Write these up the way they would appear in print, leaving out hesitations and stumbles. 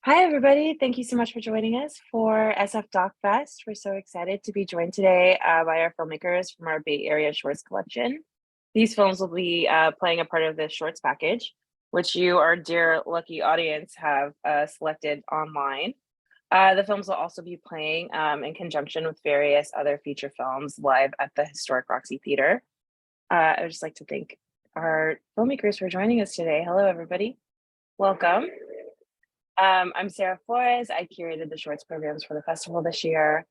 Hi, everybody. Thank you so much for joining us for SF Doc Fest. We're so excited to be joined today by our filmmakers from our Bay Area Shorts collection. These films will be playing a part of the Shorts package, which you, our dear lucky audience, have selected online. The films will also be playing in conjunction with various other feature films live at the historic Roxy Theater. I would just like to thank our filmmakers for joining us today. Hello, everybody. Welcome. I'm Sarah Flores. I curated the shorts programs for the festival this year.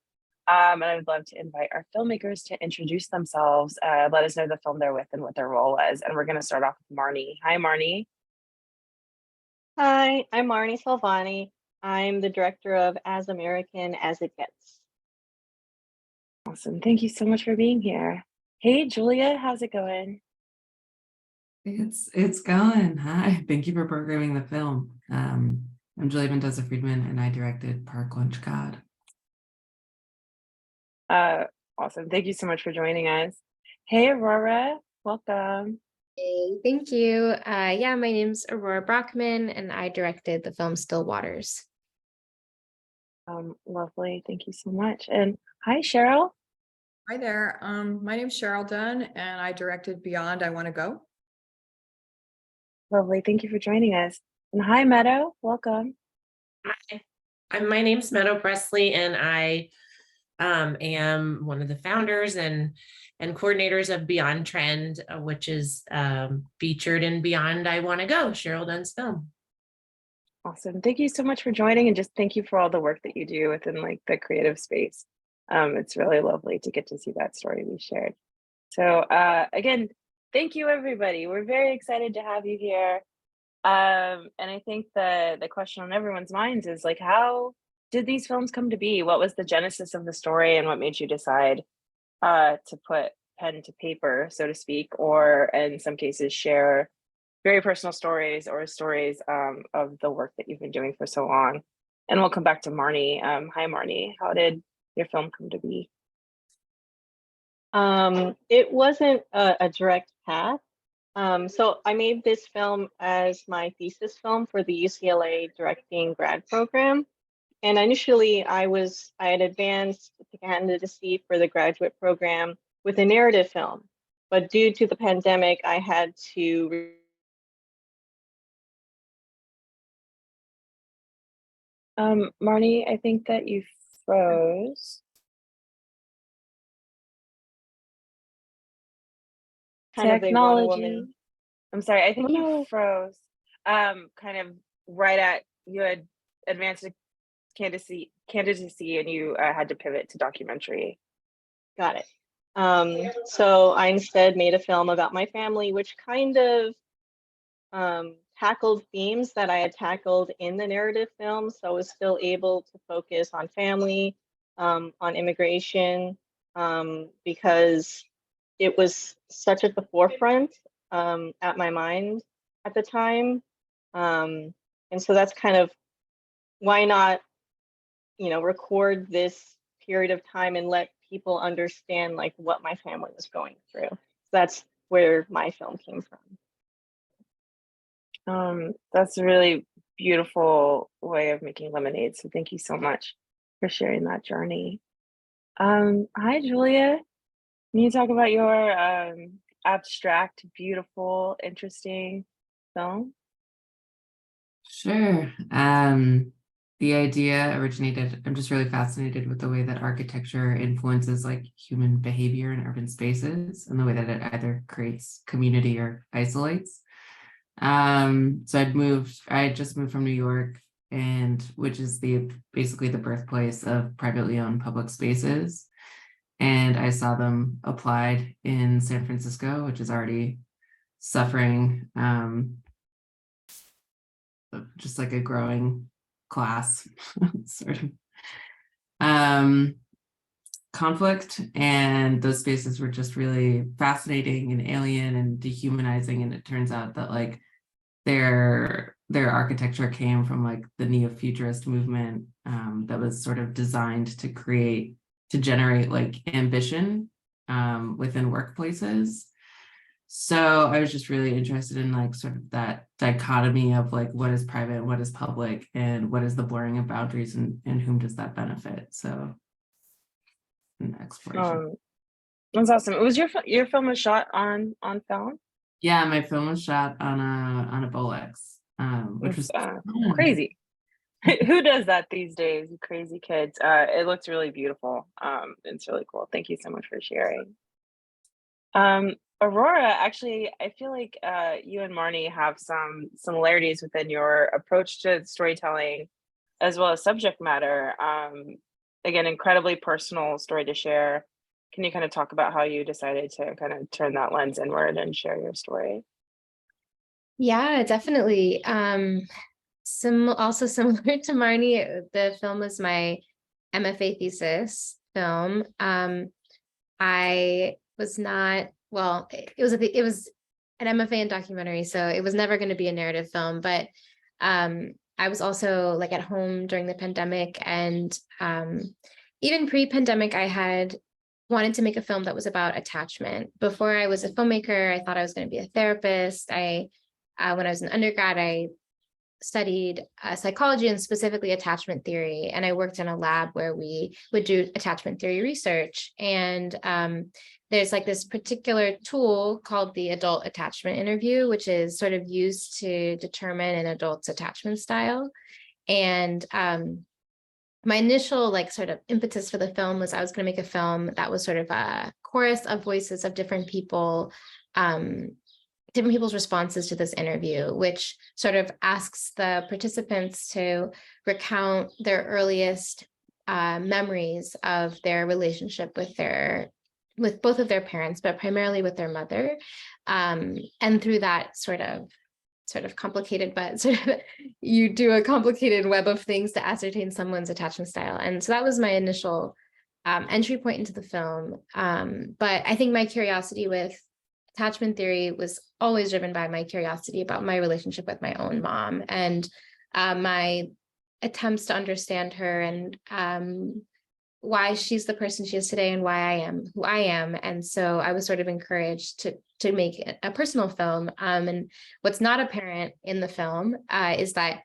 And I'd love to invite our filmmakers to introduce themselves, let us know the film they're with and what their role was. And we're going to start off with Marnie. Hi, Marnie. Hi, I'm Marnie Salvani. I'm the director of As American as It Gets. Awesome. Thank you so much for being here. Hey, Julia, how's it going? It's going. Hi, thank you for programming the film. I'm Julia Mendoza Friedman, and I directed Park Lunch God. Awesome. Thank you so much for joining us. Hey, Aurora, welcome. Hey, thank you. Yeah, my name's Aurora Brockman, and I directed the film Still Waters. Lovely. Thank you so much. And hi, Cheryl. Hi there. My name's Cheryl Dunn, and I directed Beyond I Want to Go. Lovely. Thank you for joining us. And hi, Meadow. Welcome. Hi, my name's Meadow Presley, and I am one of the founders and coordinators of Beyond Trend, which is featured in Beyond I Want to Go, Cheryl Dunn's film. Awesome. Thank you so much for joining, and just thank you for all the work that you do within like the creative space. It's really lovely to get to see that story we shared. So again, thank you, everybody. We're very excited to have you here. And I think the question on everyone's minds is like, how did these films come to be? What was the genesis of the story, and what made you decide to put pen to paper, so to speak, or in some cases share very personal stories or stories of the work that you've been doing for so long? And we'll come back to Marnie. Hi, Marnie. How did your film come to be? It wasn't a direct path. So I made this film as my thesis film for the UCLA directing grad program. And initially I had advanced to candidacy for the graduate program with a narrative film. But due to the pandemic, I had to Marnie, I think that you froze. kind of a Technology. one-woman. I'm sorry, I think Oh, you no. froze. Kind of right at you had advanced to candidacy and you had to pivot to documentary. Got it. So I instead made a film about my family, which kind of tackled themes that I had tackled in the narrative film. So I was still able to focus on family, on immigration, because it was such at the forefront at my mind at the time. And so that's kind of why not, record this period of time and let people understand like what my family was going through. That's where my film came from. That's a really beautiful way of making lemonade. So thank you so much for sharing that journey. Hi, Julia. Can you talk about your abstract, beautiful, interesting film? Sure. The idea originated, I'm just really fascinated with the way that architecture influences like human behavior in urban spaces and the way that it either creates community or isolates. So I had just moved from New York, and which is basically the birthplace of privately owned public spaces. And I saw them applied in San Francisco, which is already suffering just like a growing class sort of conflict. And those spaces were just really fascinating and alien and dehumanizing. And it turns out that like their architecture came from like the neo-futurist movement that was sort of designed to generate like ambition within workplaces. So I was just really interested in like sort of that dichotomy of like what is private and what is public and what is the blurring of boundaries and whom does that benefit. So an exploration. That's awesome. It was your film was shot on film, Yeah, my film was shot on a Bolex, which was crazy. Who does that these days? You crazy kids. It looks really beautiful. It's really cool. Thank you so much for sharing. Aurora, actually, I feel like you and Marnie have some similarities within your approach to storytelling as well as subject matter. Again, incredibly personal story to share. Can you kind of talk about how you decided to kind of turn that lens inward and share your story? Yeah, definitely. Also similar to Marnie, the film was my MFA thesis film. I was not, well, it was an MFA in documentary, so it was never going to be a narrative film, but I was also like at home during the pandemic, and even pre-pandemic, I had wanted to make a film that was about attachment. Before I was a filmmaker, I thought I was going to be a therapist. When I was an undergrad, I studied psychology and specifically attachment theory. And I worked in a lab where we would do attachment theory research. And there's like this particular tool called the adult attachment interview, which is sort of used to determine an adult's attachment style. And my initial like sort of impetus for the film was I was going to make a film that was sort of a chorus of voices of different people, different people's responses to this interview, which sort of asks the participants to recount their earliest memories of their relationship with both of their parents, but primarily with their mother. And through that sort of complicated, but sort of you do a complicated web of things to ascertain someone's attachment style. And so that was my initial entry point into the film. But I think my curiosity with attachment theory was always driven by my curiosity about my relationship with my own mom and my attempts to understand her and why she's the person she is today and why I am who I am. And so I was sort of encouraged to make a personal film. And what's not apparent in the film is that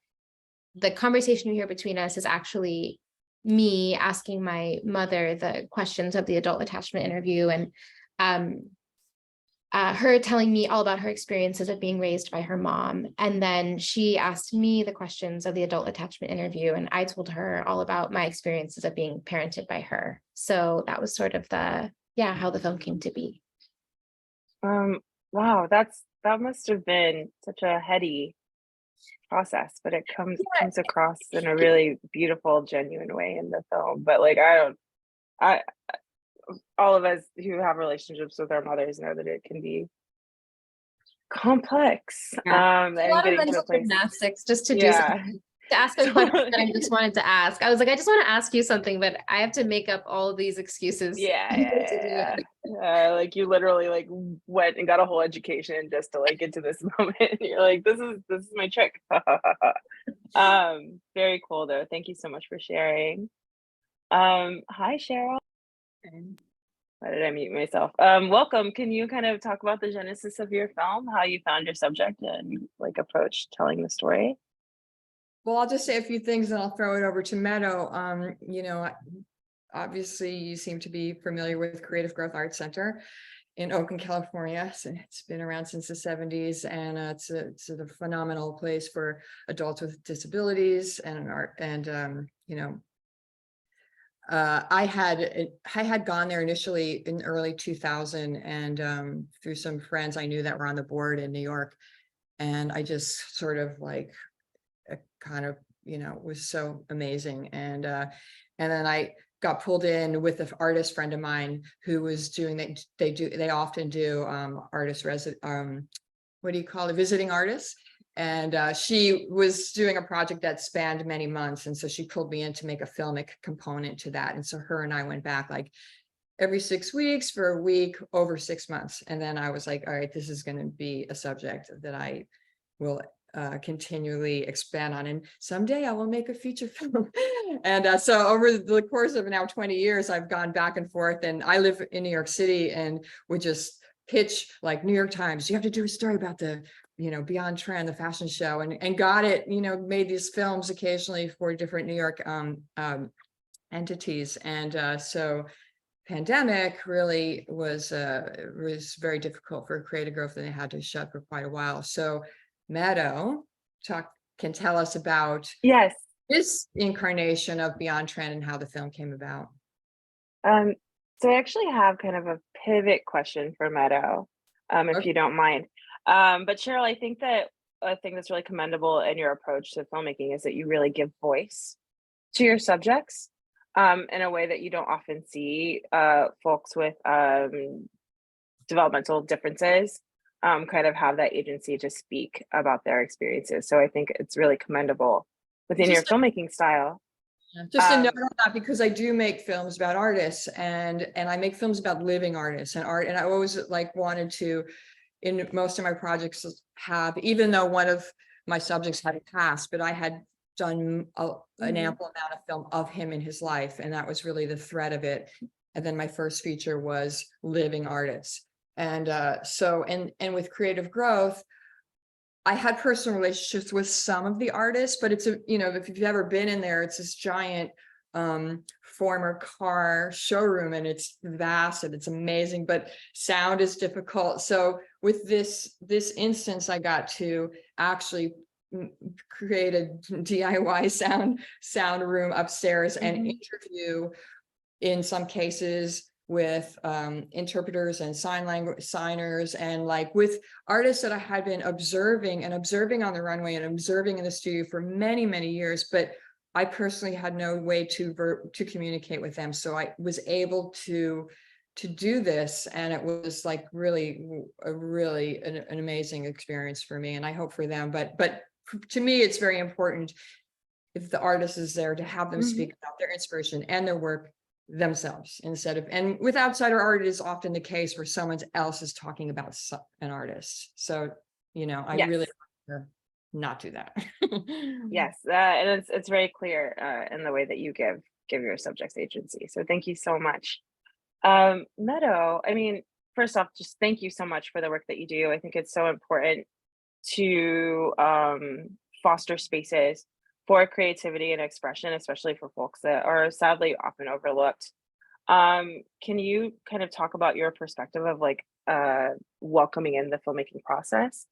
the conversation you hear between us is actually me asking my mother the questions of the adult attachment interview, and her telling me all about her experiences of being raised by her mom. And then she asked me the questions of the adult attachment interview, and I told her all about my experiences of being parented by her. So that was sort of how the film came to be. Wow, that must have been such a heady process, but it comes across in a really beautiful, genuine way in the film. But like all of us who have relationships with our mothers know that it can be complex. Yeah. And a lot of getting to mental a place, gymnastics just to do something, to ask a question that I just wanted to ask. I was like, I just want to ask you something, but I have to make up all of these excuses. Yeah. Like you literally like went and got a whole education just to like get to this moment. You're like, this is my trick. Very cool though. Thank you so much for sharing. Hi Cheryl. Why did I mute myself? Welcome. Can you kind of talk about the genesis of your film, how you found your subject and like approach telling the story? Well, I'll just say a few things and I'll throw it over to Meadow. Obviously you seem to be familiar with Creative Growth Arts Center in Oakland, California. So it's been around since the 70s, and it's a phenomenal place for adults with disabilities and art. And I had gone there initially in early 2000, and through some friends I knew that were on the board in New York, and I just sort of like kind of was so amazing, and then I got pulled in with an artist friend of mine who was doing they often do artist what do you call it, visiting artists. And she was doing a project that spanned many months. And so she pulled me in to make a filmic component to that. And so her and I went back like every 6 weeks for a week over 6 months. And then I was like, all right, this is going to be a subject that I will continually expand on. And someday I will make a feature film. And so over the course of now 20 years, I've gone back and forth, and I live in New York City and would just pitch like New York Times, you have to do a story about the, Beyond Trend, the fashion show, and got it, made these films occasionally for different New York entities. And so pandemic really was very difficult for creative growth, and they had to shut for quite a while. So Meadow can tell us about Yes. this incarnation of Beyond Trend and how the film came about. So I actually have kind of a pivot question for Meadow, if Okay. you don't mind. But Cheryl, I think that a thing that's really commendable in your approach to filmmaking is that you really give voice to your subjects, in a way that you don't often see folks with developmental differences kind of have that agency to speak about their experiences. So I think it's really commendable within your Just filmmaking style. Just a Um, note on that, because I do make films about artists, and I make films about living artists and art. And I always like wanted to, in most of my projects, have, even though one of my subjects had passed, but I had done an Mhm. ample amount of film of him in his life, and that was really the thread of it. And then my first feature was living artists. And and with creative growth, I had personal relationships with some of the artists, but it's if you've ever been in there, it's this giant former car showroom, and it's vast and it's amazing, but sound is difficult. So with this instance, I got to actually create a DIY sound room upstairs and Mhm. interview, in some cases, with interpreters and sign language signers, and like with artists that I had been observing on the runway and observing in the studio for many, many years, but I personally had no way to communicate with them. So I was able to do this, and it was like really an amazing experience for me, and I hope for them. But to me, it's very important, if the artist is there, to have them Mhm. speak about their inspiration and their work themselves, instead of, and with outsider art, it is often the case where someone else is talking about an artist. So, I Yes. really want to not do that. Yes, and it's very clear in the way that you give your subjects agency. So thank you so much. Meadow, I mean, first off, just thank you so much for the work that you do. I think it's so important to foster spaces for creativity and expression, especially for folks that are sadly often overlooked. Can you kind of talk about your perspective of like welcoming in the filmmaking process,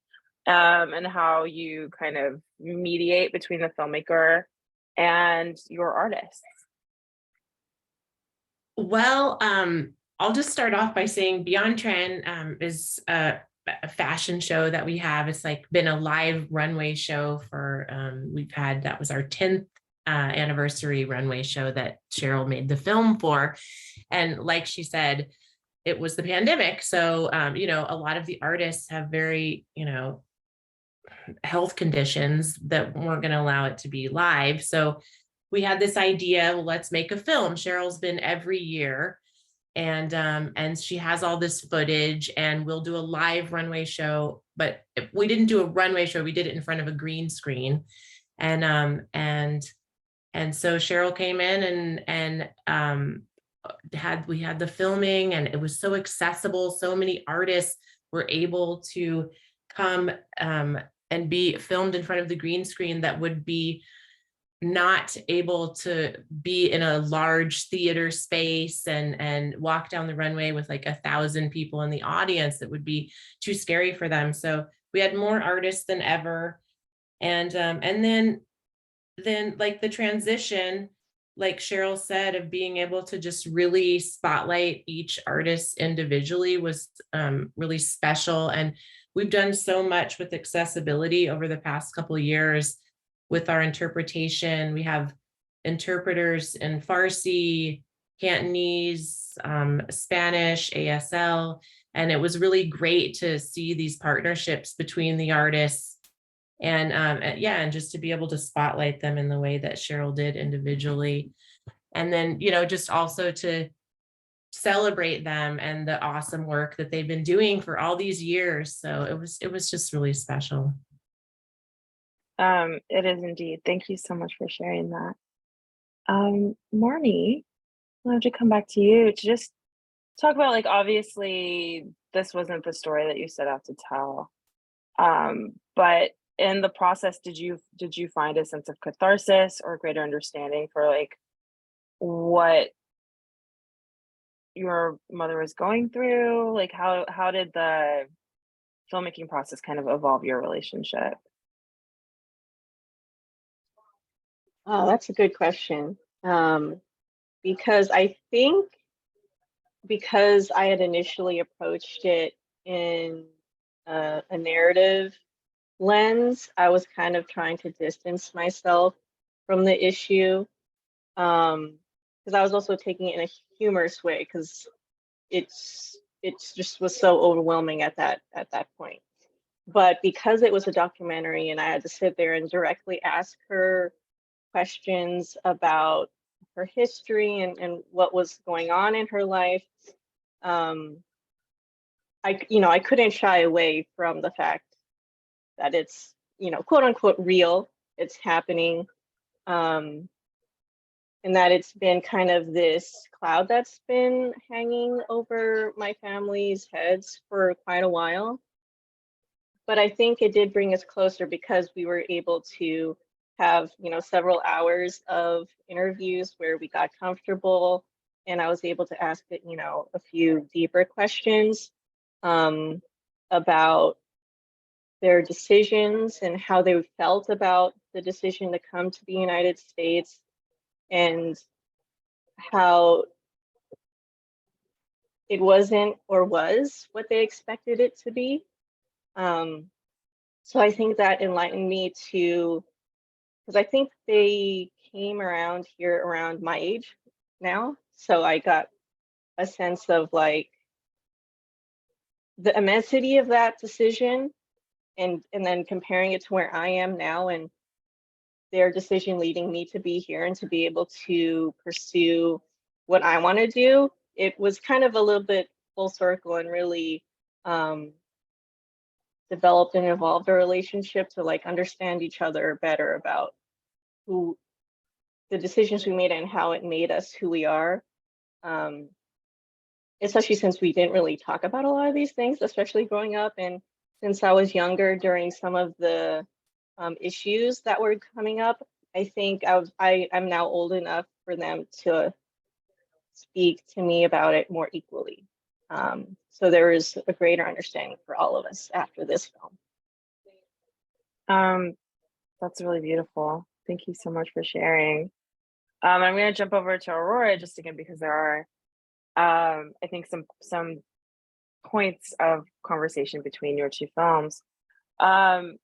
and how you kind of mediate between the filmmaker and your artists? Well, I'll just start off by saying Beyond Trend is a fashion show that we have. It's like been a live runway show for that was our 10th anniversary runway show that Cheryl made the film for. And like she said, it was the pandemic. So a lot of the artists have very, health conditions that weren't going to allow it to be live. So we had this idea, well, let's make a film. Cheryl's been every year, and she has all this footage, and we'll do a live runway show. But we didn't do a runway show, we did it in front of a green screen. And so Cheryl came in and we had the filming, and it was so accessible. So many artists were able to come and be filmed in front of the green screen that would be not able to be in a large theater space and walk down the runway with like 1,000 people in the audience. That would be too scary for them. So we had more artists than ever. And then like the transition, like Cheryl said, of being able to just really spotlight each artist individually was really special. And we've done so much with accessibility over the past couple of years with our interpretation. We have interpreters in Farsi, Cantonese, Spanish, ASL, and it was really great to see these partnerships between the artists, and just to be able to spotlight them in the way that Cheryl did individually. And then, just also to celebrate them and the awesome work that they've been doing for all these years. So it was just really special. It is indeed. Thank you so much for sharing that. Marnie, I wanted to come back to you to just talk about, like, obviously this wasn't the story that you set out to tell. But in the process, did you find a sense of catharsis or greater understanding for like what your mother was going through? Like how did the filmmaking process kind of evolve your relationship? Oh, that's a good question. Because I think because I had initially approached it in a narrative lens, I was kind of trying to distance myself from the issue. Because I was also taking it in a humorous way because it's just was so overwhelming at that point. But because it was a documentary and I had to sit there and directly ask her questions about her history and what was going on in her life, I couldn't shy away from the fact that it's, quote unquote real, it's happening, and that it's been kind of this cloud that's been hanging over my family's heads for quite a while. But I think it did bring us closer because we were able to have, several hours of interviews where we got comfortable and I was able to ask it, a few deeper questions about their decisions and how they felt about the decision to come to the United States and how it wasn't or was what they expected it to be. So I think that enlightened me to, because I think they came around here around my age now. So I got a sense of like the immensity of that decision and then comparing it to where I am now and their decision leading me to be here and to be able to pursue what I want to do. It was kind of a little bit full circle and really developed and evolved a relationship to like understand each other better about who the decisions we made and how it made us who we are. Especially since we didn't really talk about a lot of these things, especially growing up. And since I was younger during some of the issues that were coming up, I think I'm now old enough for them to speak to me about it more equally. So there is a greater understanding for all of us after this film. That's really beautiful. Thank you so much for sharing. I'm going to jump over to Aurora just again because there are, I think, some points of conversation between your two films. Aurora,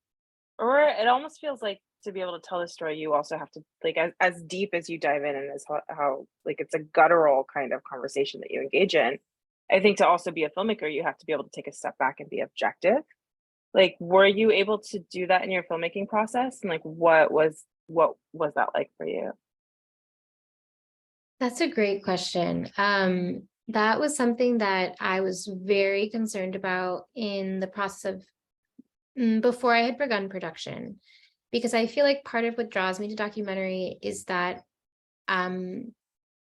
it almost feels like to be able to tell the story, you also have to like as deep as you dive in and as how like it's a guttural kind of conversation that you engage in. I think to also be a filmmaker, you have to be able to take a step back and be objective. Like, were you able to do that in your filmmaking process? And like, what was that like for you? That's a great question. That was something that I was very concerned about in the process of before I had begun production, because I feel like part of what draws me to documentary is that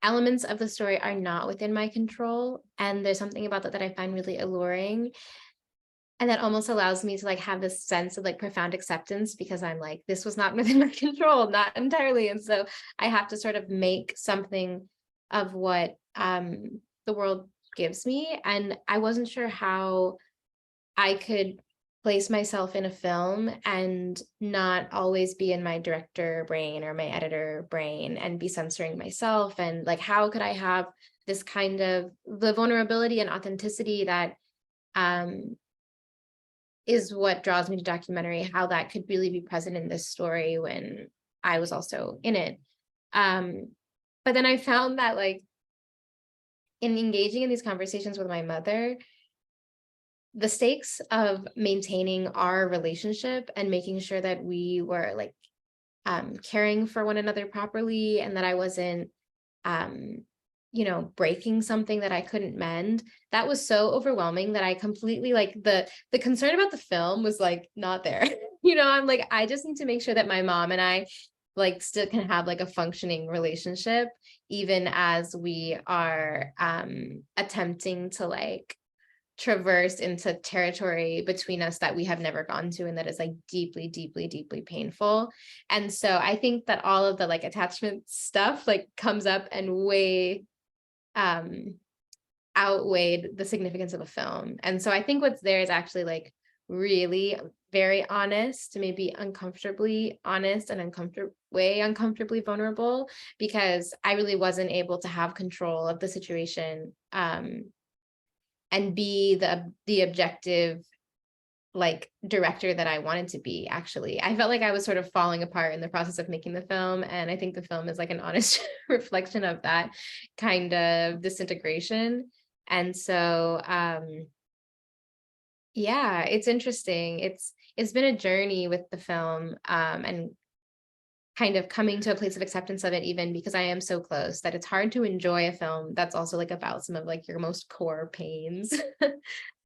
elements of the story are not within my control. And there's something about that I find really alluring. And that almost allows me to like have this sense of like profound acceptance because I'm like, this was not within my control, not entirely. And so I have to sort of make something of what the world gives me. And I wasn't sure how I could place myself in a film and not always be in my director brain or my editor brain and be censoring myself. And like, how could I have this kind of the vulnerability and authenticity that is what draws me to documentary, how that could really be present in this story when I was also in it. But then I found that like in engaging in these conversations with my mother, the stakes of maintaining our relationship and making sure that we were like caring for one another properly and that I wasn't breaking something that I couldn't mend, that was so overwhelming that I completely like the concern about the film was like not there. I'm like, I just need to make sure that my mom and I like still can have like a functioning relationship, even as we are attempting to like traverse into territory between us that we have never gone to, and that is like deeply, deeply, deeply painful. And so I think that all of the like attachment stuff like comes up and way outweighed the significance of a film. And so I think what's there is actually like really very honest, maybe uncomfortably honest and uncomfortably vulnerable, because I really wasn't able to have control of the situation and be the objective like director that I wanted to be. Actually, I felt like I was sort of falling apart in the process of making the film, and I think the film is like an honest reflection of that kind of disintegration. And so yeah, it's interesting. It's been a journey with the film, and kind of coming to a place of acceptance of it, even because I am so close that it's hard to enjoy a film that's also like about some of like your most core pains.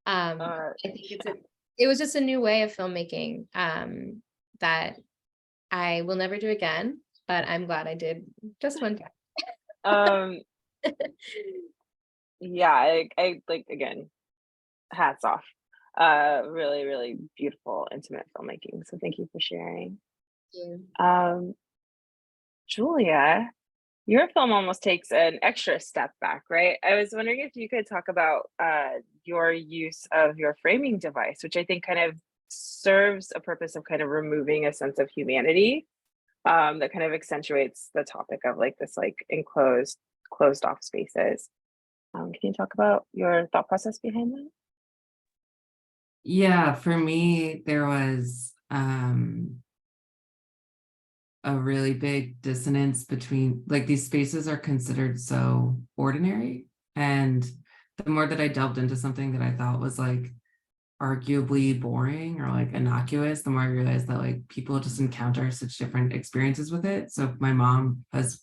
I think it was just a new way of filmmaking that I will never do again, but I'm glad I did just one time. Yeah, I like, again, hats off. Really, really beautiful, intimate filmmaking. So thank you for sharing. Julia, your film almost takes an extra step back, right? I was wondering if you could talk about your use of your framing device, which I think kind of serves a purpose of kind of removing a sense of humanity that kind of accentuates the topic of like this like closed off spaces. Can you talk about your thought process behind that? Yeah, for me, there was a really big dissonance between like these spaces are considered so ordinary. And the more that I delved into something that I thought was like arguably boring or like innocuous, the more I realized that like people just encounter such different experiences with it. So my mom has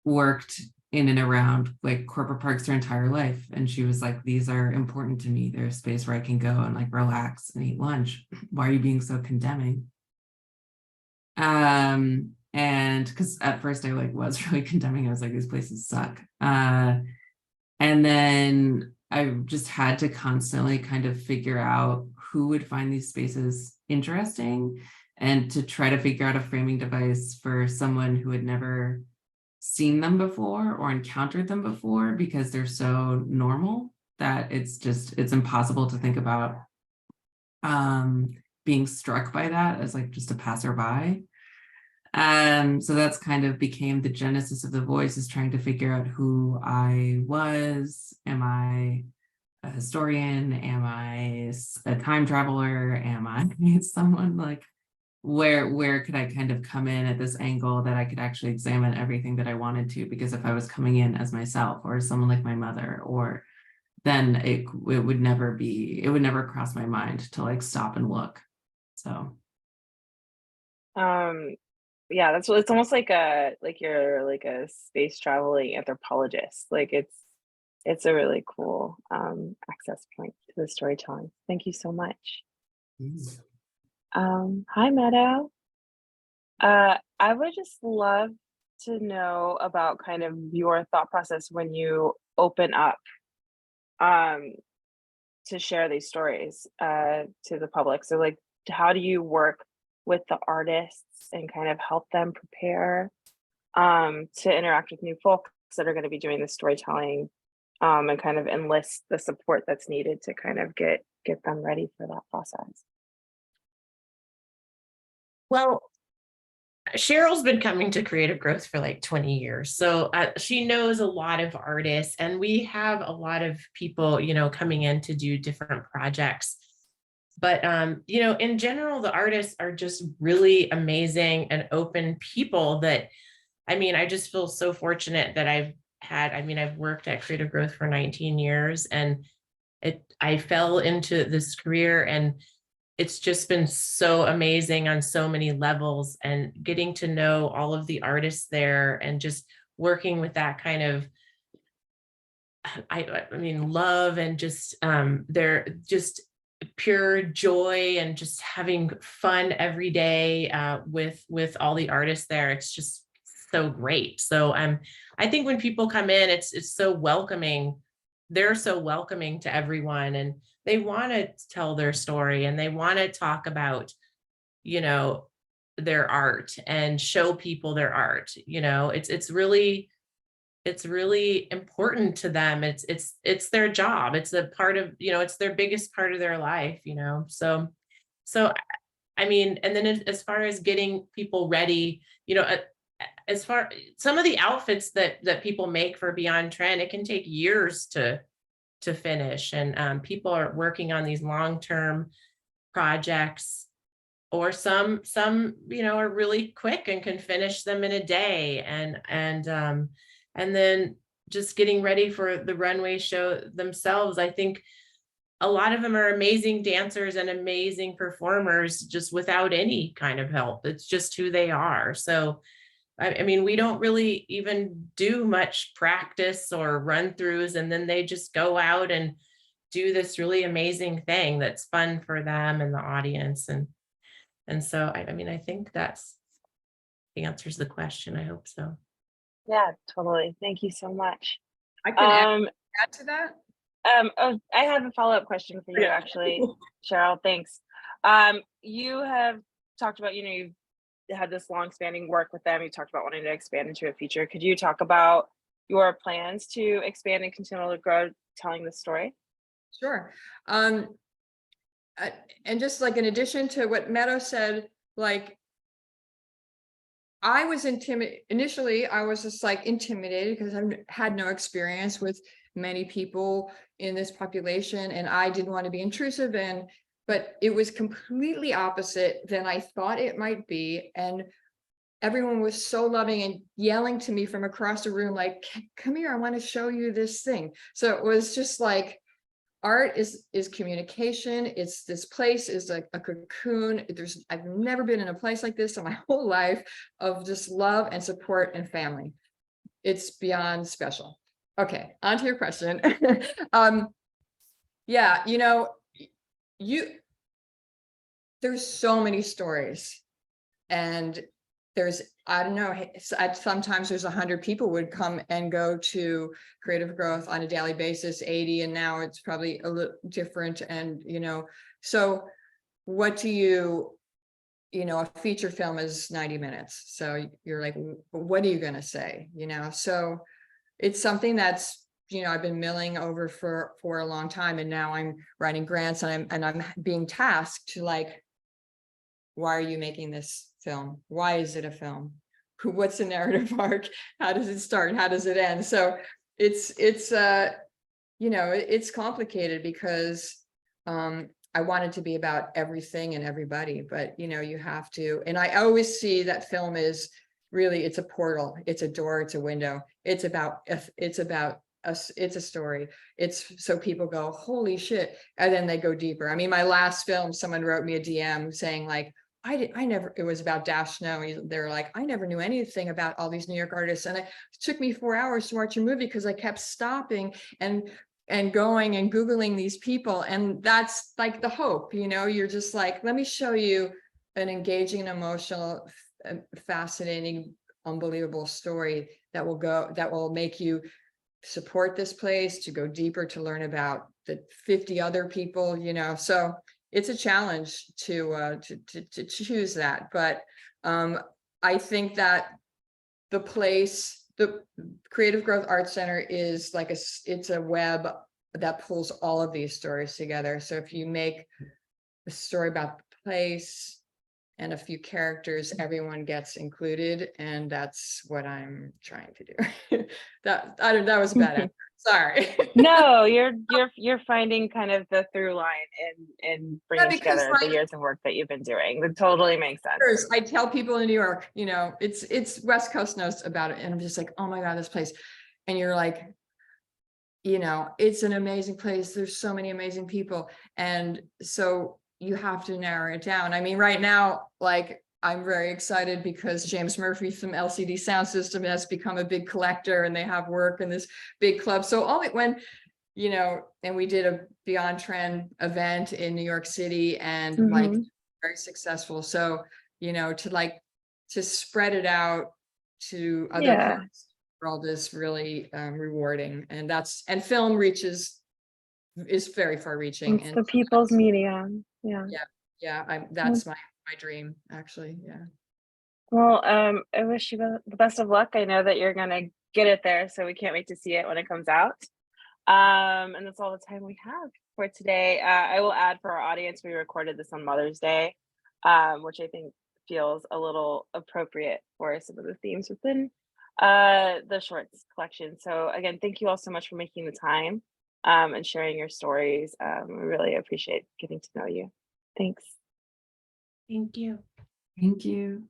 worked in and around like corporate parks her entire life, and she was like, these are important to me. They're a space where I can go and like relax and eat lunch. Why are you being so condemning? And because at first I like was really condemning. I was like, these places suck. And then I just had to constantly kind of figure out who would find these spaces interesting, and to try to figure out a framing device for someone who had never seen them before or encountered them before, because they're so normal that it's impossible to think about being struck by that as like just a passerby. So that's kind of became the genesis of the voice, is trying to figure out who I was. Am I a historian? Am I a time traveler? Am I someone like, where could I kind of come in at this angle that I could actually examine everything that I wanted to? Because if I was coming in as myself or someone like my mother, or then it would never cross my mind to like stop and look. So Yeah, that's what it's almost like you're like a space traveling anthropologist. Like it's a really cool access point to the storytelling. Thank you so much. Hi Meadow. I would just love to know about kind of your thought process when you open up to share these stories to the public. So like, how do you work with the artists and kind of help them prepare to interact with new folks that are going to be doing the storytelling, and kind of enlist the support that's needed to kind of get them ready for that process? Well, Cheryl's been coming to Creative Growth for like 20 years. So she knows a lot of artists, and we have a lot of people, coming in to do different projects. But, in general, the artists are just really amazing and open people that, I just feel so fortunate that I've worked at Creative Growth for 19 years, and I fell into this career, and it's just been so amazing on so many levels, and getting to know all of the artists there and just working with that kind of, love, and just they're just pure joy and just having fun every day with all the artists there. It's just so great. So I think when people come in, it's so welcoming. They're so welcoming to everyone, and they want to tell their story, and they want to talk about, you know, their art and show people their art. You know, it's really important to them. It's their job. It's a part of, you know, it's their biggest part of their life, you know. So I mean, and then as far as getting people ready, you know, as far some of the outfits that people make for Beyond Trend, it can take years to finish, and people are working on these long-term projects, or some you know are really quick and can finish them in a day, and then just getting ready for the runway show themselves. I think a lot of them are amazing dancers and amazing performers just without any kind of help. It's just who they are. So, I mean, we don't really even do much practice or run-throughs, and then they just go out and do this really amazing thing that's fun for them and the audience. And so, I mean, I think that's answers the question. I hope so. Yeah, totally. Thank you so much. I can add to that. Oh, I have a follow-up question for you, actually, Cheryl. Thanks. You have talked about, you know, you've had this long-spanning work with them. You talked about wanting to expand into a feature. Could you talk about your plans to expand and continue to grow telling this story? Sure. And just like in addition to what Meadow said, like I was initially, I was just like intimidated because I had no experience with many people in this population, and I didn't want to be intrusive, but it was completely opposite than I thought it might be. And everyone was so loving and yelling to me from across the room, like, come here, I want to show you this thing. So it was just like, art is communication. It's this place is like a cocoon. I've never been in a place like this in my whole life of just love and support and family. It's beyond special. Okay, on to your question. Yeah, you know, there's so many stories, and there's, I don't know, sometimes there's 100 people would come and go to Creative Growth on a daily basis, 80, and now it's probably a little different. And, you know, so what do you know, a feature film is 90 minutes. So you're like, what are you going to say? You know, so it's something that's, you know, I've been milling over for a long time, and now I'm writing grants, and I'm being tasked to like, why are you making this film? Why is it a film? What's the narrative arc? How does it start? How does it end? So it's you know, it's complicated because I want it to be about everything and everybody, but you know, you have to, and I always see that film is really, it's a portal, it's a door, it's a window. It's about us, it's a story. It's so people go, holy shit, and then they go deeper. I mean, my last film, someone wrote me a DM saying like, it was about Dash Snow. They're like, I never knew anything about all these New York artists. And it took me 4 hours to watch your movie because I kept stopping and going and Googling these people. And that's like the hope, you know, you're just like, let me show you an engaging, emotional, fascinating, unbelievable story that will make you support this place, to go deeper, to learn about the 50 other people, you know. So it's a challenge to choose that, but I think that the Creative Growth Arts Center is like it's a web that pulls all of these stories together. So if you make a story about the place and a few characters, everyone gets included, and that's what I'm trying to do. That was a bad answer. Sorry. No, you're finding kind of the through line and bringing together the years of work that you've been doing. It totally makes sense. I tell people in New York, you know, it's West Coast knows about it, and I'm just like, oh my God, this place. And you're like, you know, it's an amazing place. There's so many amazing people. And so you have to narrow it down. I mean, right now, like, I'm very excited because James Murphy from LCD Sound System has become a big collector, and they have work in this big club. So when you know, and we did a Beyond Trend event in New York City and like Mhm. very successful. So, you know, to spread it out to other Yeah. parts of the world is really rewarding. And film is very far reaching. It's And the people's medium. Yeah. that's my dream, actually. Yeah. Well, I wish you the best of luck. I know that you're gonna get it there, so we can't wait to see it when it comes out. And that's all the time we have for today. I will add for our audience, we recorded this on Mother's Day, which I think feels a little appropriate for some of the themes within the shorts collection. So again, thank you all so much for making the time and sharing your stories. We really appreciate getting to know you. Thanks. Thank you. Thank you.